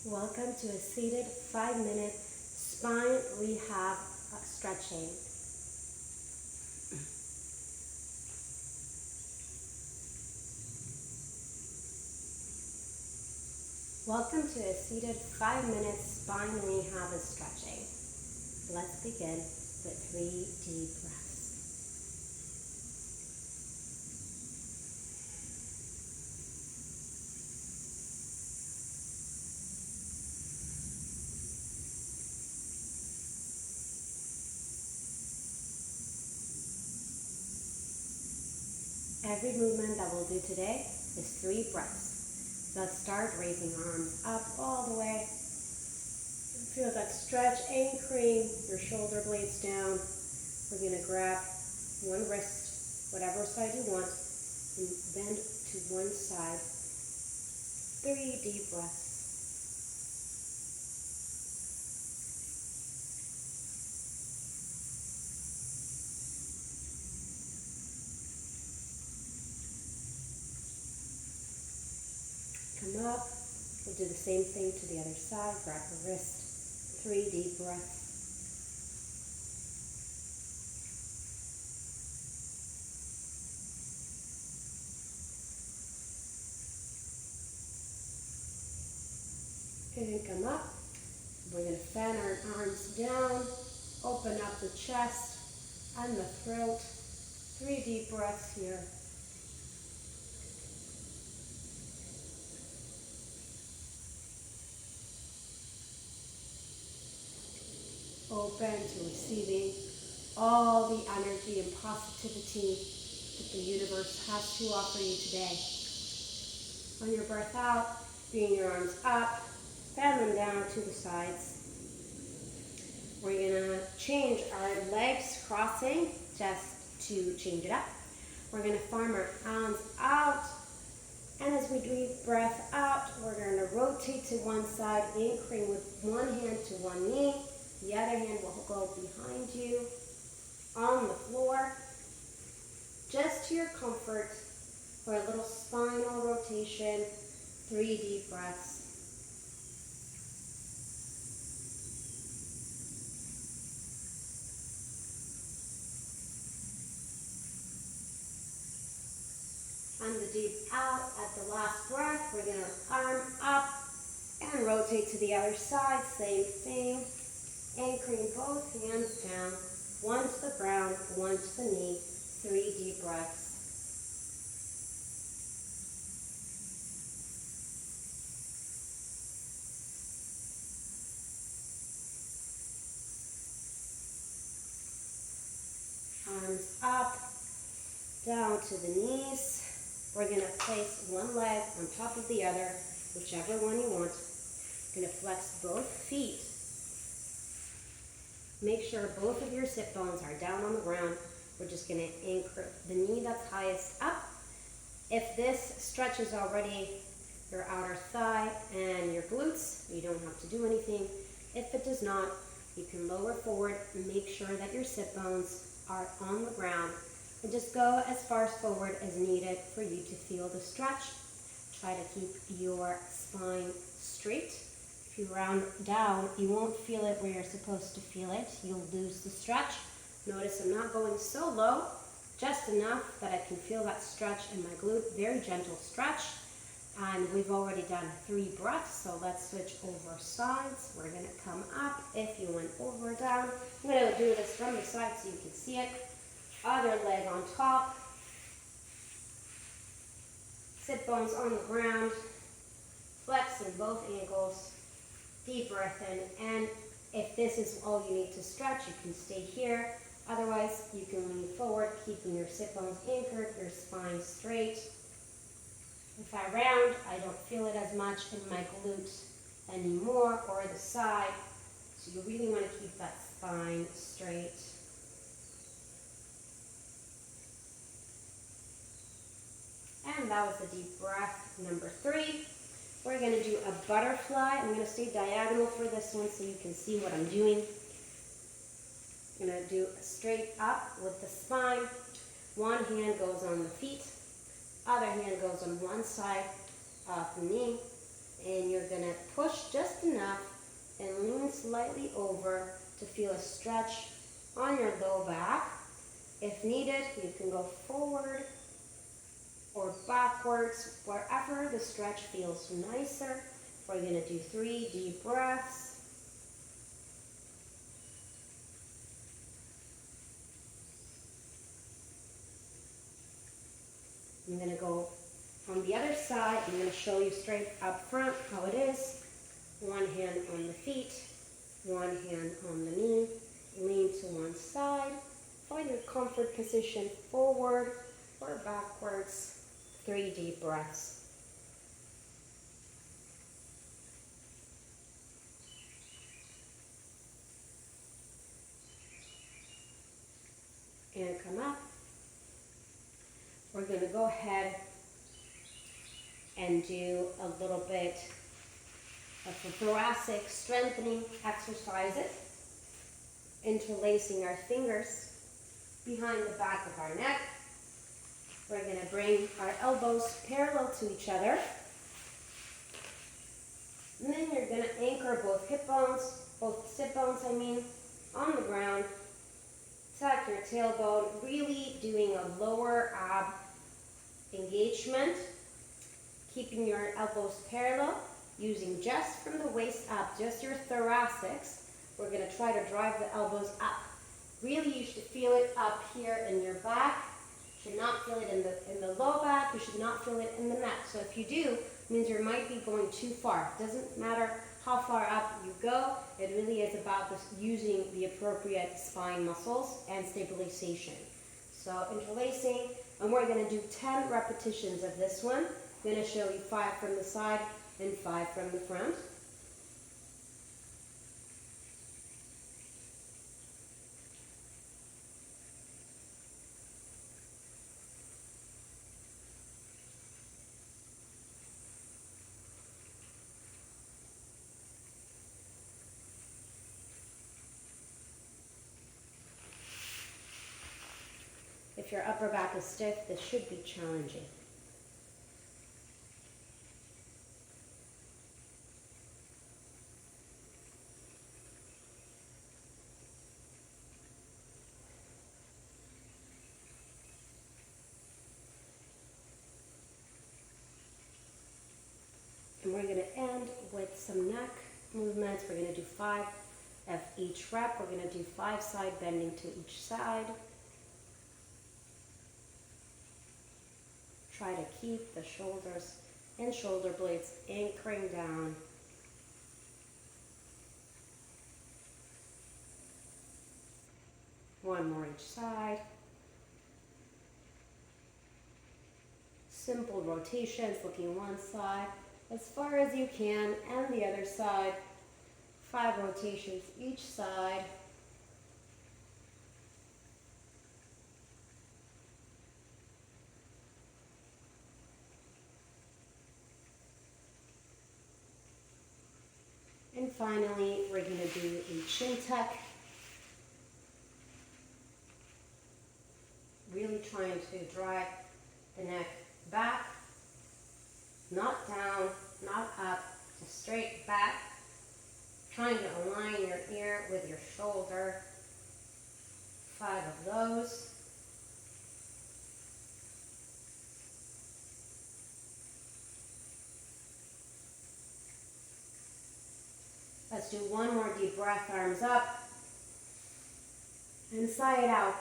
Welcome to a seated 5-minute spine rehab stretching. Welcome to a seated 5-minute spine rehab stretching. Let's begin with 3 deep breaths. Every movement that we'll do today is 3 breaths. Let's start raising arms up all the way. Feel that stretch, anchoring your shoulder blades down. We're going to grab one wrist, whatever side you want, and bend to one side. 3 deep breaths. Come up. We'll do the same thing to the other side. Grab the wrist. 3 deep breaths. And come up. We're going to fan our arms down. Open up the chest and the throat. 3 deep breaths here. Open to receiving all the energy and positivity that the universe has to offer you today. On your breath out, bring your arms up, bend them down to the sides. We're going to change our legs crossing just to change it up. We're going to farm our arms out, and as we breathe breath out, we're going to rotate to one side, anchoring with one hand to one knee. The other hand will go behind you on the floor, just to your comfort, for a little spinal rotation. 3 deep breaths. And the deep out at the last breath. We're going to arm up and rotate to the other side. Same thing. Anchoring both hands down, one to the ground, one to the knee. 3 deep breaths. Arms up, down to the knees. We're going to place one leg on top of the other, whichever one you want. Going to flex both feet. Make sure both of your sit bones are down on the ground. We're just going to anchor the knee that's highest up. If this stretches already your outer thigh and your glutes, you don't have to do anything. If it does not, you can lower forward and make sure that your sit bones are on the ground. And just go as far forward as needed for you to feel the stretch. Try to keep your spine straight. If you round down, you won't feel it where you're supposed to feel it. You'll lose the stretch. Notice I'm not going so low, just enough that I can feel that stretch in my glute. Very gentle stretch. And we've already done 3 breaths, so let's switch over sides. We're going to come up. If you went over or down, I'm going to do this from the side so you can see it. Other leg on top. Sit bones on the ground. Flexing both ankles. Deep breath in, and if this is all you need to stretch, you can stay here. Otherwise, you can lean forward, keeping your sit bones anchored, your spine straight. If I round, I don't feel it as much in my glute anymore, or the side. So you really want to keep that spine straight. And that was the deep breath number 3. We're going to do a butterfly. I'm going to stay diagonal for this one so you can see what I'm doing. I'm going to do a straight up with the spine. One hand goes on the feet. Other hand goes on one side of the knee. And you're gonna push just enough and lean slightly over to feel a stretch on your low back. If needed, you can go forward or backwards, wherever the stretch feels nicer. We're gonna do 3 deep breaths. I'm gonna go on the other side. I'm gonna show you straight up front how it is. One hand on the feet, one hand on the knee. Lean to one side. Find your comfort position, forward or backwards. 3 deep breaths. And come up. We're going to go ahead and do a little bit of the thoracic strengthening exercises, interlacing our fingers behind the back of our neck. We're going to bring our elbows parallel to each other. And then you're going to anchor both hip bones, both sit bones, on the ground. Tuck your tailbone, really doing a lower ab engagement, keeping your elbows parallel, using just from the waist up, just your thoracics. We're going to try to drive the elbows up. Really, you should feel it up here in your back. You should not feel it in the low back. You should not feel it in the neck. So if you do, it means you might be going too far. It doesn't matter how far up you go. It really is about using the appropriate spine muscles and stabilization. So interlacing, and we're going to do 10 repetitions of this one. I'm going to show you 5 from the side and 5 from the front. If your upper back is stiff, this should be challenging. And we're going to end with some neck movements. We're going to do 5 of each rep. We're going to do 5 side bending to each side. Try to keep the shoulders and shoulder blades anchoring down. One more each side. Simple rotations, looking one side as far as you can and the other side. 5 rotations each side. And finally, we're going to do a chin tuck. Really trying to drive the neck back, not down, not up, just straight back. Trying to align your ear with your shoulder. 5 of those. Let's do one more deep breath, arms up, and sigh it out.